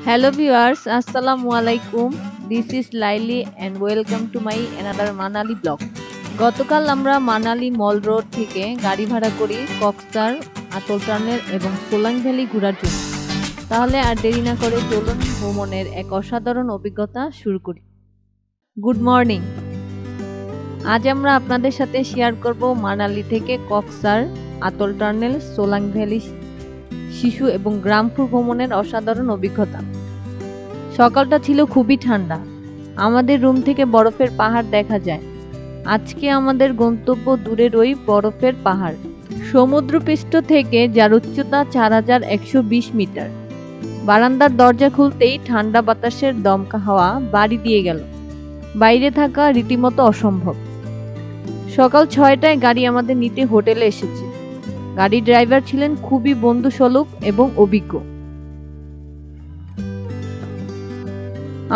Hello viewers, Assalamu alaikum. This is Laili and welcome to my another Manali blog. গতকাল আমরা মানালি মল road থেকে গাড়ি ভাড়া করি কক্সবাজার, আতল টানেল এবং সোলাং ভ্যালি ঘোরার জন্য। তাহলে আর দেরি না করে চলুন ভ্রমণের এক অসাধারণ অভিজ্ঞতা শুরু করি। Good morning. আজ আমরা আপনাদের সাথে শেয়ার করব মানালি থেকে কক্সবাজার, আতল টানেল, সোলাং ভ্যালি, শিশু এবং গ্রামপুর ভ্রমণের অসাধারণ অভিজ্ঞতা। সকালটা ছিল খুবই ঠান্ডা, আমাদের রুম থেকে বরফের পাহাড় দেখা যায়। আজকে আমাদের গন্তব্য দূরের ওই বরফের পাহাড়, সমুদ্রপৃষ্ঠ থেকে যার উচ্চতা 4120 মিটার। বারান্দার দরজা খুলতেই ঠান্ডা বাতাসের দমকা হাওয়া বাড়ি দিয়ে গেল। বাইরে থাকা রীতিমতো অসম্ভব। সকাল 6টায় গাড়ি আমাদের নিতে হোটেলে এসেছে। গাড়ির ড্রাইভার ছিলেন খুবই বন্ধুসুলভ এবং অভিজ্ঞ।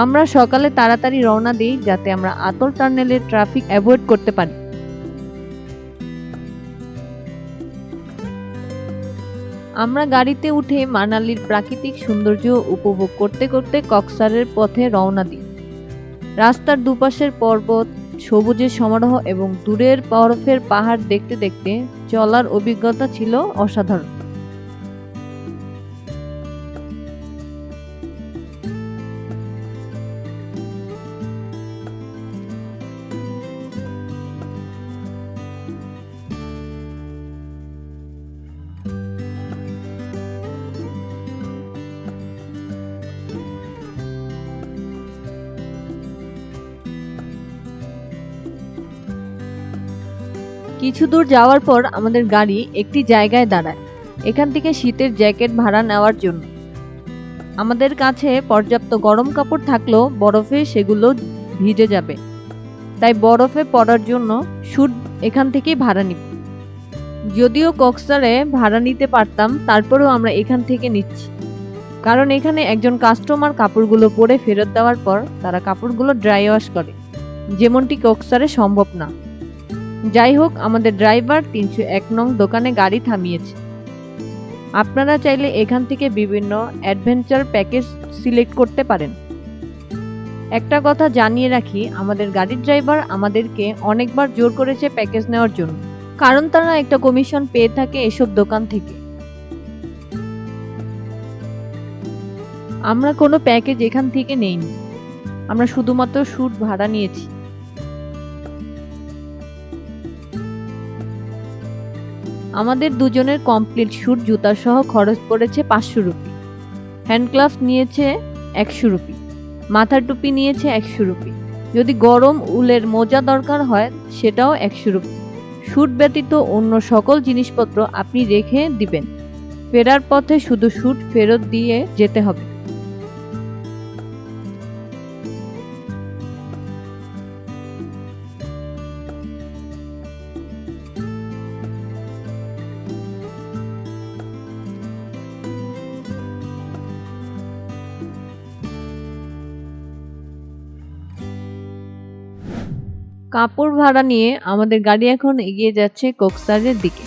আমরা সকালে তাড়াতাড়ি রওনা দিই যাতে আমরা আতল টানেলের ট্রাফিক অ্যাভয়েড করতে পারি। আমরা গাড়িতে উঠে মানালির প্রাকৃতিক সৌন্দর্য উপভোগ করতে করতে কক্সবাজারের পথে রওনা দিই। রাস্তার দুপাশের পর্বত, সবুজের সমারোহ এবং দূরের বরফের পাহাড় দেখতে দেখতে চলার অভিজ্ঞতা ছিল অসাধারণ। কিছু দূর যাওয়ার পর আমাদের গাড়ি একটি জায়গায় দাঁড়ায়, এখান থেকে শীতের জ্যাকেট ভাড়া নেওয়ার জন্য। আমাদের কাছে পর্যাপ্ত গরম কাপড় থাকলেও বরফে সেগুলো ভিজে যাবে, তাই বরফে পড়ার জন্য স্যুট এখান থেকেই ভাড়া নিব। যদিও কক্সবাজারে ভাড়া নিতে পারতাম, তারপরেও আমরা এখান থেকে নিচ্ছি, কারণ এখানে একজন কাস্টমার কাপড়গুলো পরে ফেরত দেওয়ার পর তারা কাপড়গুলো ড্রাই ওয়াশ করে, যেমনটি কক্সবাজারে সম্ভব না। যাই হোক, আমাদের ড্রাইভার 301 নং দোকানে গাড়ি থামিয়েছে। আপনারা চাইলে এখান থেকে বিভিন্ন অ্যাডভেঞ্চার প্যাকেজ সিলেক্ট করতে পারেন। একটা কথা জানিয়ে রাখি, আমাদের গাড়ির ড্রাইভার আমাদেরকে অনেকবার জোর করেছে প্যাকেজ নেওয়ার জন্য, কারণ তারা একটা কমিশন পেয়ে থাকে এসব দোকান থেকে। আমরা কোনো প্যাকেজ এখান থেকে নেইনি, আমরা শুধুমাত্র স্যুট ভাড়া নিয়েছি। আমাদের দুজনের কমপ্লিট স্যুট জুতা সহ খরচ পড়েছে 500 রুপি। হ্যান্ড গ্লাভস নিয়েছে 100 রুপি, মাথার টুপি নিয়েছে 100 রুপি। যদি গরম উলের মোজা দরকার হয় সেটাও 100 রুপি। স্যুট ব্যতীত অন্য সকল জিনিসপত্র আপনি রেখে দিবেন। ফেরার পথে শুধু স্যুট ফেরত দিয়ে যেতে হবে। কাপড় ভাড়া নিয়ে আমাদের গাড়ি এখন এগিয়ে যাচ্ছে কক্সবাজারের দিকে।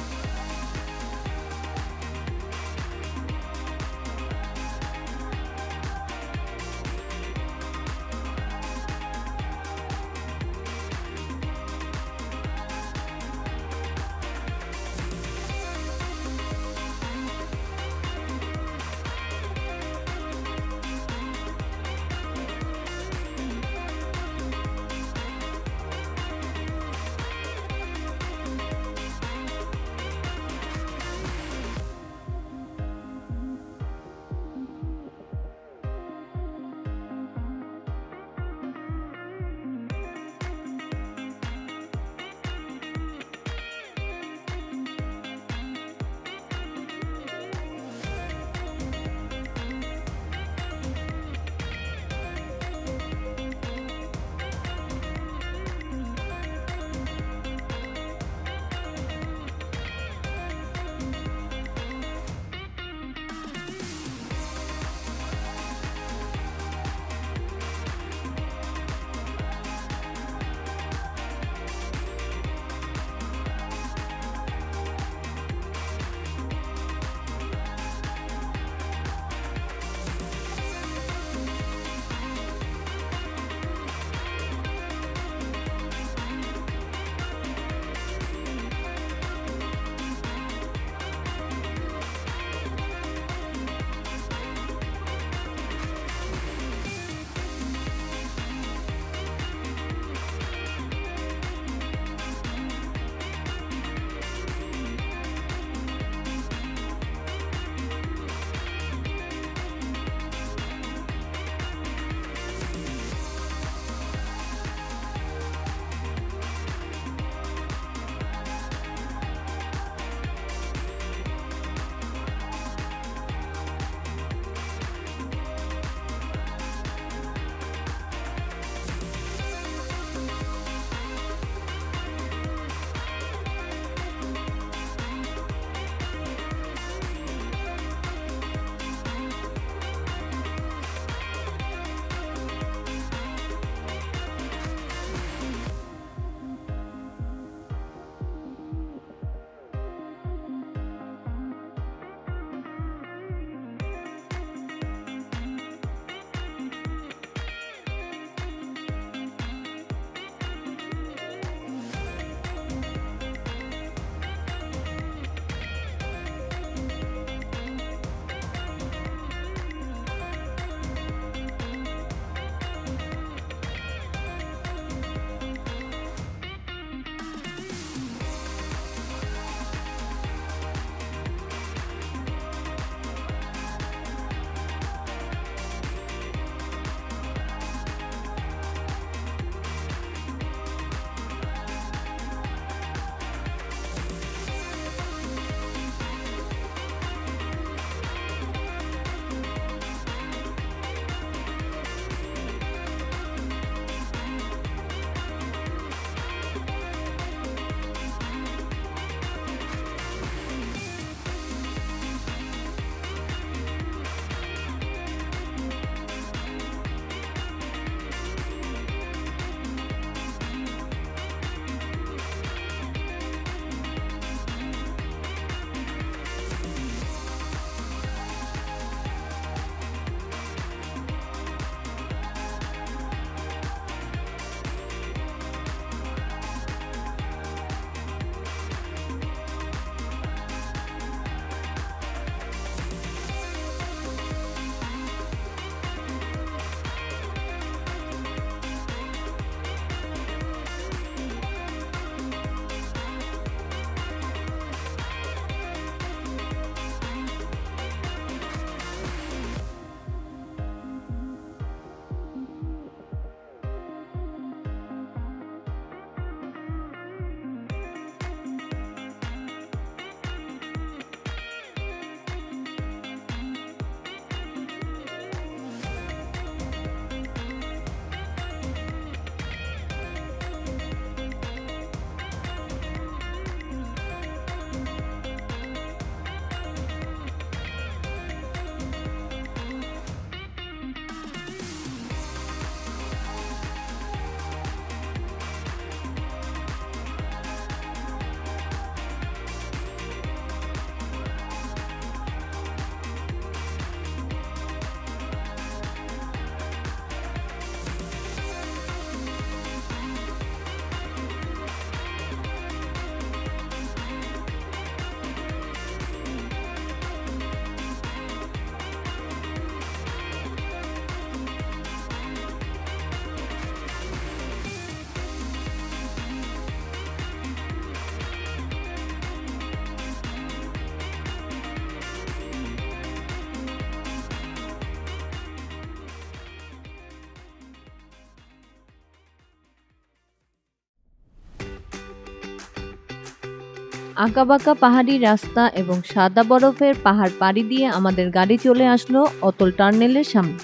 আঁকাবাঁকা পাহাড়ি রাস্তা এবং সাদা বরফের পাহাড় পাড়ি দিয়ে আমাদের গাড়ি চলে আসলো অতল টানেলের সামনে।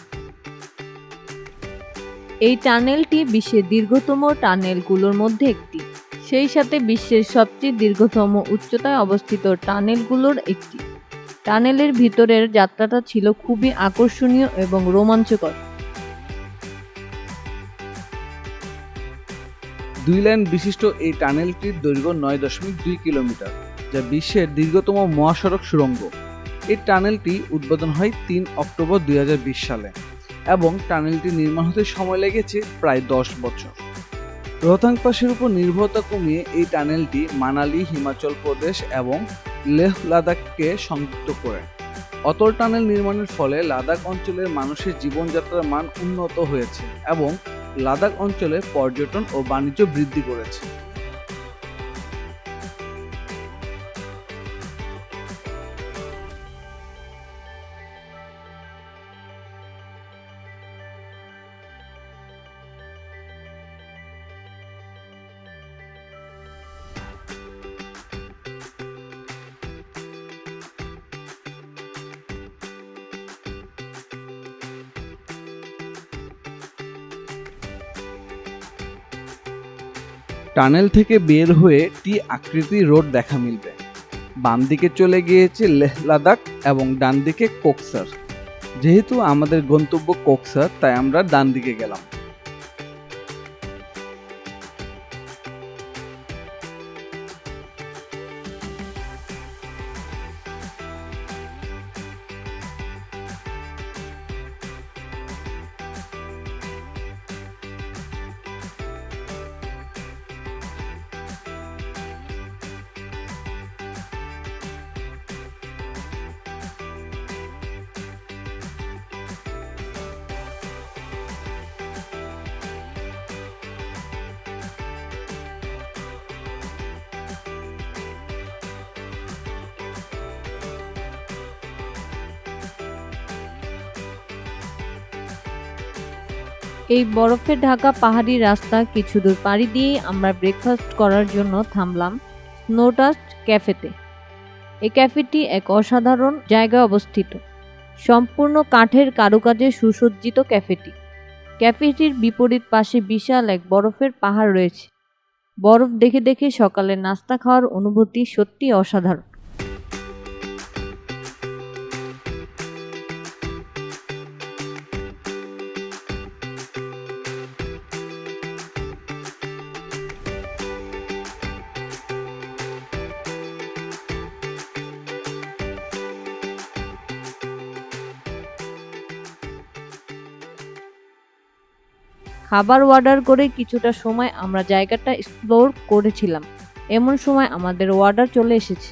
এই টানেলটি বিশ্বের দীর্ঘতম টানেলগুলোর মধ্যে একটি, সেই সাথে বিশ্বের সবচেয়ে দীর্ঘতম উচ্চতায় অবস্থিত টানেলগুলোর একটি। টানেলের ভিতরের যাত্রাটা ছিল খুবই আকর্ষণীয় এবং রোমাঞ্চকর। 2 লেন বিশিষ্ট এই টানেলটির দৈর্ঘ্য 9.2 কিলোমিটার, যা বিশ্বের দীর্ঘতম মহাসড়ক সুড়ঙ্গ। এই টানেলটি উদ্বোধন হয় 3 অক্টোবর 2020 সালে এবং টানেলটি নির্মাণ হতে সময় লেগেছে প্রায় 10 বছর। রোহতাং পাসের উপর নির্ভরতা কমিয়ে এই টানেলটি মানালি, হিমাচল প্রদেশ এবং লেহ লাদাখকে সংযুক্ত করে। অতল টানেল নির্মাণের ফলে লাদাখ অঞ্চলের মানুষের জীবনযাত্রার মান উন্নত হয়েছে এবং লাদাখ অঞ্চলে পর্যটন ও বাণিজ্য বৃদ্ধি করেছে। টানেল থেকে বের হয়ে টি আকৃতির রোড দেখা মিলবে। বাম দিকে চলে গিয়েছে লেহ লাদাখ এবং ডান দিকে কোকসার। যেহেতু আমাদের গন্তব্য কোকসার, তাই আমরা ডান দিকে গেলাম। এই বরফে ঢাকা পাহাড়ি রাস্তা কিছু দূর পাড়ি দিয়ে আমরা ব্রেকফাস্ট করার জন্য থামলাম স্নোডাস্ট ক্যাফেতে। এই ক্যাফেটি এক অসাধারণ জায়গায় অবস্থিত, সম্পূর্ণ কাঠের কারুকাজে সুসজ্জিত ক্যাফেটির বিপরীত পাশে বিশাল এক বরফের পাহাড় রয়েছে। বরফ দেখে দেখে সকালে নাস্তা খাওয়ার অনুভূতি সত্যি অসাধারণ। খাবার অর্ডার করে কিছুটা সময় আমরা জায়গাটা এক্সপ্লোর করেছিলাম। এমন সময় আমাদের অর্ডার চলে এসেছে।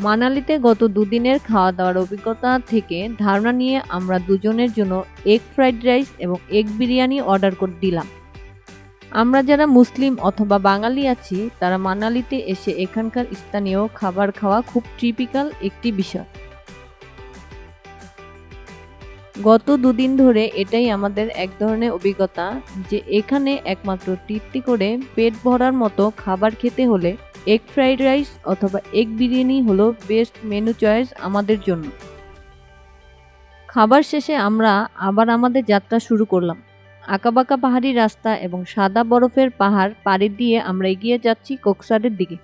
মানালিতে গত দুদিনের খাওয়া দাওয়ার অভিজ্ঞতা থেকে ধারণা নিয়ে আমরা দুজনের জন্য এগ ফ্রাইড রাইস এবং এগ বিরিয়ানি অর্ডার করে দিলাম। আমরা যারা মুসলিম অথবা বাঙালি আছি, তারা মানালিতে এসে এখানকার স্থানীয় খাবার খাওয়া খুব টিপিক্যাল একটি বিষয়। গত দুদিন ধরে এটাই আমাদের এক ধরনের অভিজ্ঞতা যে এখানে একমাত্র তৃপ্তি করে পেট ভরার মতো খাবার খেতে হলে এগ ফ্রাইড রাইস অথবা এগ বিরিয়ানি হলো বেস্ট মেনু চয়েস আমাদের জন্য। খাবার শেষে আমরা আবার আমাদের যাত্রা শুরু করলাম। আঁকাবাঁকা পাহাড়ি রাস্তা এবং সাদা বরফের পাহাড় পাড়ি দিয়ে আমরা এগিয়ে যাচ্ছি কোকসারের দিকে।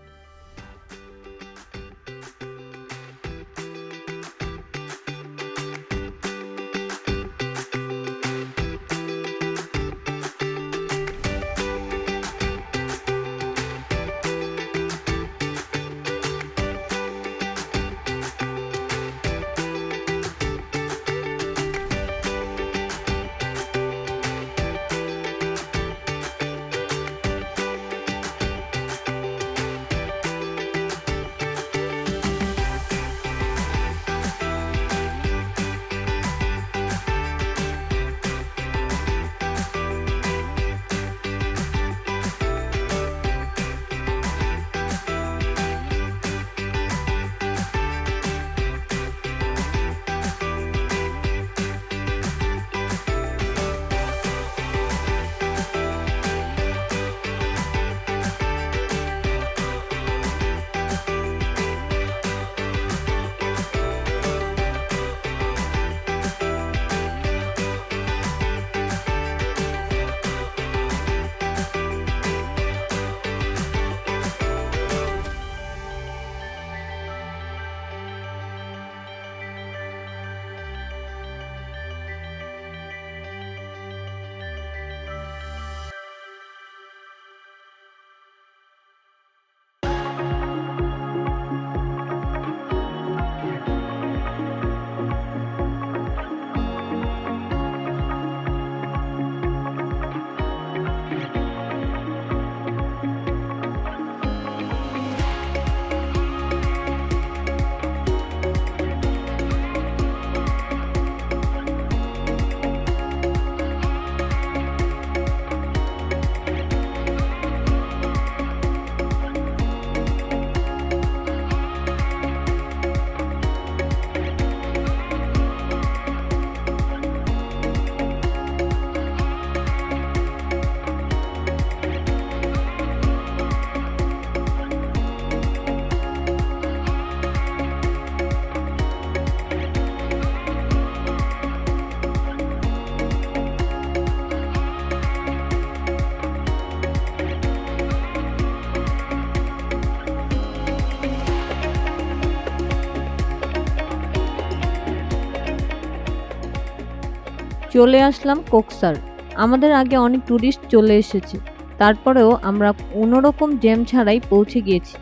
চলে আসলাম কক্সার। আমাদের আগে অনেক ট্যুরিস্ট চলে এসেছে, তারপরেও আমরা কোনোরকম জ্যাম ছাড়াই পৌঁছে গিয়েছি।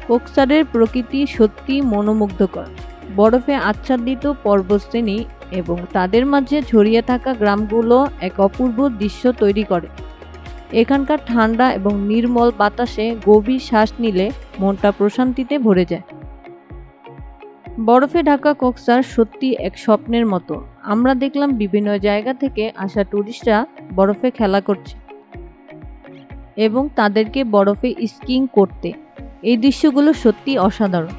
কক্সারের প্রকৃতি সত্যি মনোমুগ্ধকর। বরফে আচ্ছাদিত পর্বতশ্রেণী এবং তাদের মাঝে ছড়িয়ে থাকা গ্রামগুলো এক অপূর্ব দৃশ্য তৈরি করে। এখানকার ঠান্ডা এবং নির্মল বাতাসে গভীর শ্বাস নিলে মনটা প্রশান্তিতে ভরে যায়। বরফে ঢাকা কক্সার সত্যি এক স্বপ্নের মতো। আমরা দেখলাম বিভিন্ন জায়গা থেকে আসা ট্যুরিস্টরা বরফে খেলা করছে এবং তাদেরকে বরফে স্কিইং করতে। এই দৃশ্যগুলো সত্যি অসাধারণ।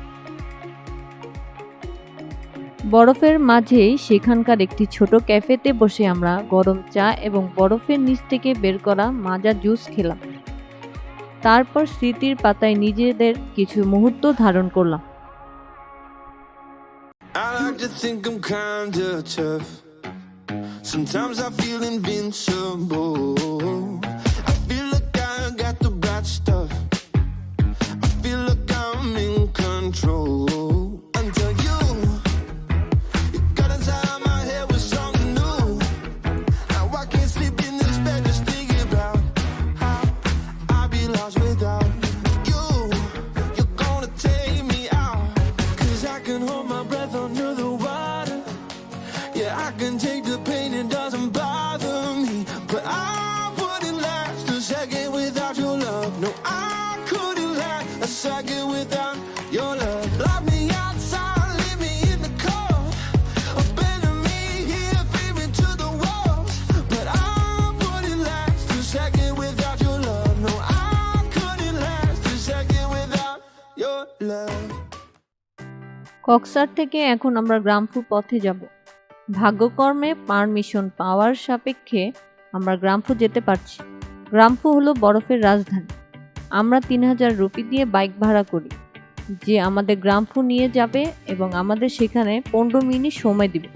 বরফের মাঝেই সেখানকার একটি ছোট ক্যাফেতে বসে আমরা গরম চা এবং বরফের নিচ থেকে বের করা মাজা জুস খেলাম। তারপর স্মৃতির পাতায় নিজেদের কিছু মুহূর্ত ধারণ করলাম। I like to think I'm kinda tough. Sometimes I feel invincible. I feel like I got the bad stuff. I feel like I'm in control. Until you got inside my head with something new. Now I can't sleep in this bed just thinking about how I'd be lost without you. You're gonna take me out, 'cause I can hold my breath under the water. Yeah, I can take the pain, it doesn't bother me. But I wouldn't last a second without your love. No, I couldn't last a second without your love. Lock me outside, leave me in the cold. Abandon me here, feed me to the walls. But I wouldn't last a second without your love. No, I couldn't last a second without your love. কক্সার থেকে এখন আমরা গ্রামফু পথে যাব। ভাগ্যকর্মে permission পাওয়ার সাপেক্ষে আমরা গ্রামফু যেতে পারছি। গ্রামফু হলো বরফের রাজধানী। আমরা 3000 রুপি দিয়ে বাইক ভাড়া করি, যে আমাদের গ্রামফু নিয়ে যাবে এবং আমাদের সেখানে 15 মিনিট সময় দিবে,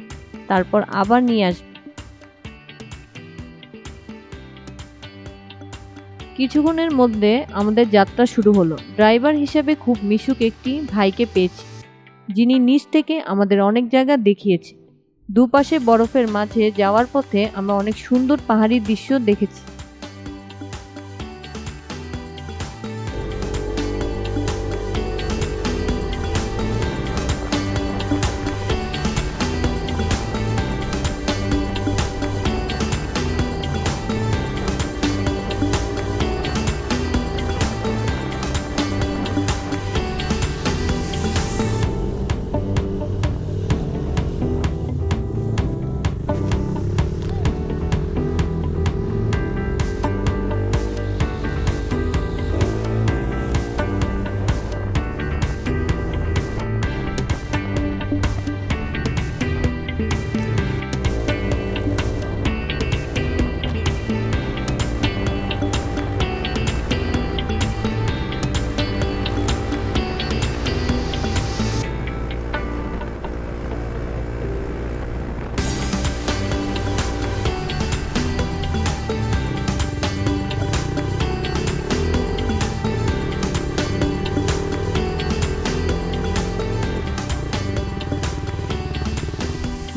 তারপর আবার নিয়ে আসবে। কিছুক্ষণের মধ্যে আমাদের যাত্রা শুরু হলো। ড্রাইভার হিসেবে খুব মিশুক একটি ভাইকে পেয়েছি, যিনি নিচ থেকে আমাদের অনেক জায়গা দেখিয়েছে। দুপাশে বরফের মাঝে যাওয়ার পথে আমরা অনেক সুন্দর পাহাড়ি দৃশ্য দেখেছি।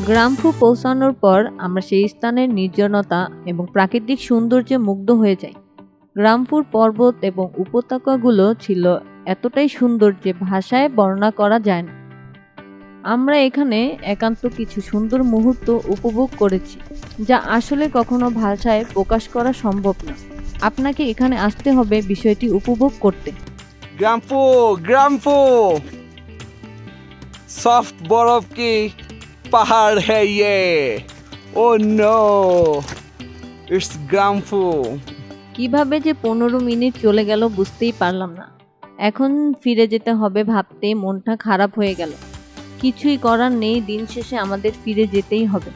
গ্রামফু পৌঁছানোর পর আমরা সেই স্থানের নির্জনতা এবং প্রাকৃতিক সৌন্দর্যে মুগ্ধ হয়ে যাই। গ্রামফুর পর্বত এবং উপত্যকাগুলো ছিল এতটাই সুন্দর যে ভাষায় বর্ণনা করা যায় না। আমরা এখানে একান্ত কিছু সুন্দর মুহূর্ত উপভোগ করেছি, যা আসলে কখনো ভাষায় প্রকাশ করা সম্ভব না। আপনাকে এখানে আসতে হবে বিষয়টি উপভোগ করতে। গ্রামফু গ্রামফু सॉफ्ट बर्फ की पहाड़ है ये। ओ नो, इट्स ग्रामफू। কিভাবে যে 15 মিনিট চলে গেল বুঝতেই পারলাম না। এখন ফিরে যেতে হবে ভাবতে মনটা খারাপ হয়ে গেল। কিছুই করার নেই, দিন শেষে আমাদের ফিরে যেতেই হবে।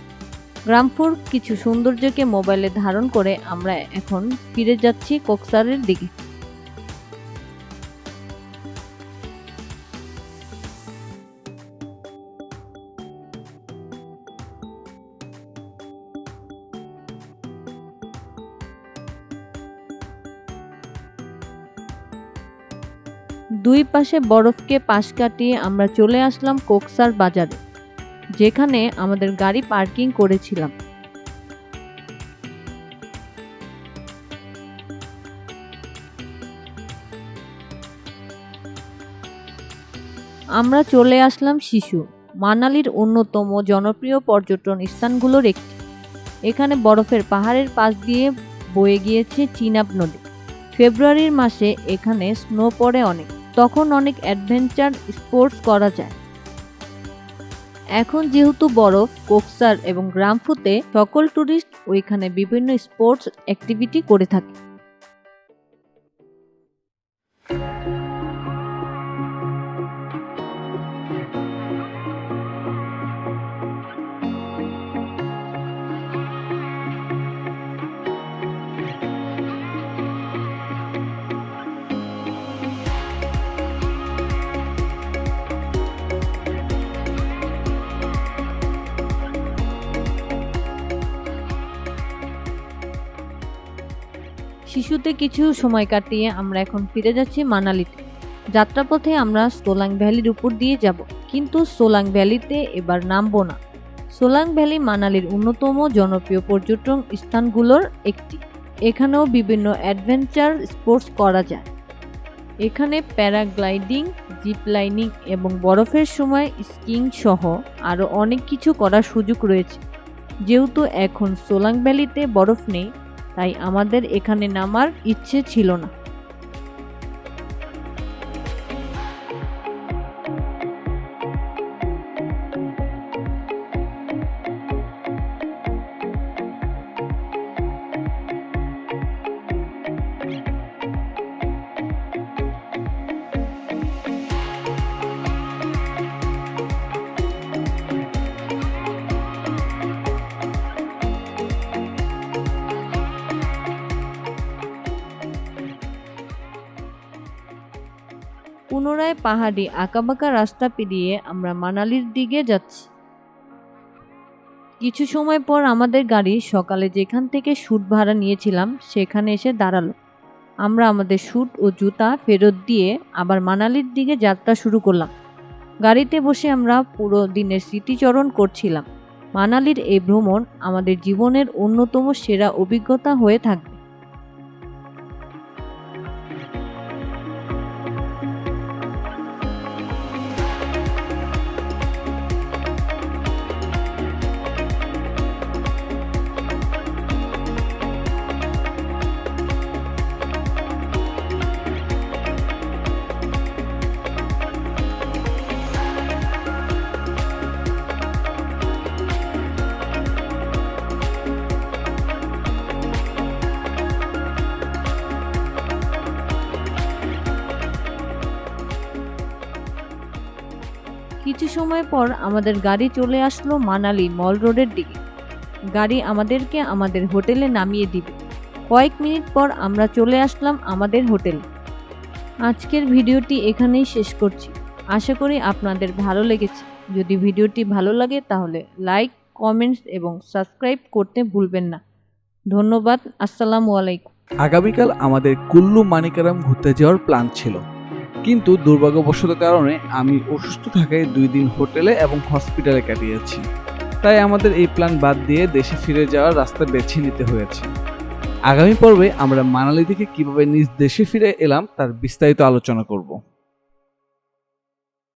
গ্রামফুর কিছু সৌন্দর্যকে মোবাইলে ধারণ করে আমরা এখন ফিরে যাচ্ছি কক্সারের দিকে। দুই পাশে বরফকে পাশ কাটিয়ে আমরা চলে আসলাম কক্সার বাজারে। যেখানে আমাদের গাড়ি পার্কিং করেছিলাম। আমরা চলে আসলাম শিশু, মানালির অন্যতম জনপ্রিয় পর্যটন স্থানগুলোর একটি। এখানে বরফের পাহাড়ের পাশ দিয়ে বয়ে গিয়েছে চিনাব নদী। ফেব্রুয়ারির মাসে এখানে স্নো পড়ে অনেক, তখন অনেক অ্যাডভেঞ্চার স্পোর্টস করা যায়। এখন যেহেতু বরফ, কোকসার এবং গ্রামফুতে সকল ট্যুরিস্ট ওইখানে বিভিন্ন স্পোর্টস অ্যাক্টিভিটি করে থাকে। শিশুতে কিছু সময় কাটিয়ে আমরা এখন ফিরে যাচ্ছি মানালিতে। যাত্রাপথে আমরা সোলাং ভ্যালির উপর দিয়ে যাব, কিন্তু সোলাং ভ্যালিতে এবার নামবো না। সোলাং ভ্যালি মানালির অন্যতম জনপ্রিয় পর্যটন স্থানগুলোর একটি। এখানেও বিভিন্ন অ্যাডভেঞ্চার স্পোর্টস করা যায়। এখানে প্যারাগ্লাইডিং, জিপ লাইনিং এবং বরফের সময় স্কিং সহ আরও অনেক কিছু করার সুযোগ রয়েছে। যেহেতু এখন সোলাং ভ্যালিতে বরফ নেই, তাই আমাদের এখানে নামার ইচ্ছে ছিল না। পুনরায় পাহাড়ি আঁকাবাঁকা রাস্তা পেরিয়ে আমরা মানালির দিকে যাচ্ছি। কিছু সময় পর আমাদের গাড়ি সকালে যেখান থেকে শ্যুট ভাড়া নিয়েছিলাম সেখানে এসে দাঁড়ালো। আমরা আমাদের শ্যুট ও জুতা ফেরত দিয়ে আবার মানালির দিকে যাত্রা শুরু করলাম। গাড়িতে বসে আমরা পুরো দিনের স্মৃতিচারণ করছিলাম। মানালির এই ভ্রমণ আমাদের জীবনের অন্যতম সেরা অভিজ্ঞতা হয়ে থাকবে। কিছু সময় পর আমাদের গাড়ি চলে আসলো মানালি মল রোডের দিকে। গাড়ি আমাদেরকে আমাদের হোটেলে নামিয়ে দিবে। কয়েক মিনিট পর আমরা চলে আসলাম আমাদের হোটেলে। আজকের ভিডিওটি এখানেই শেষ করছি। আশা করি আপনাদের ভালো লেগেছে। যদি ভিডিওটি ভালো লাগে তাহলে লাইক, কমেন্টস এবং সাবস্ক্রাইব করতে ভুলবেন না। ধন্যবাদ। আসসালামু আলাইকুম। আগামীকাল আমাদের কুল্লু মানিকারাম ঘুরতে যাওয়ার প্ল্যান ছিল, কিন্তু দুর্ভাগ্যবশত কারণে আমি অসুস্থ থাকায় 2 দিন হোটেলে এবং হসপিটালে কাটিয়েছি। তাই আমাদের এই প্ল্যান বাদ দিয়ে দেশে ফিরে যাওয়ার রাস্তা বেছে নিতে হয়েছে। আগামী পর্বে আমরা মানালি থেকে কিভাবে নিজ দেশে ফিরে এলাম তার বিস্তারিত আলোচনা করব।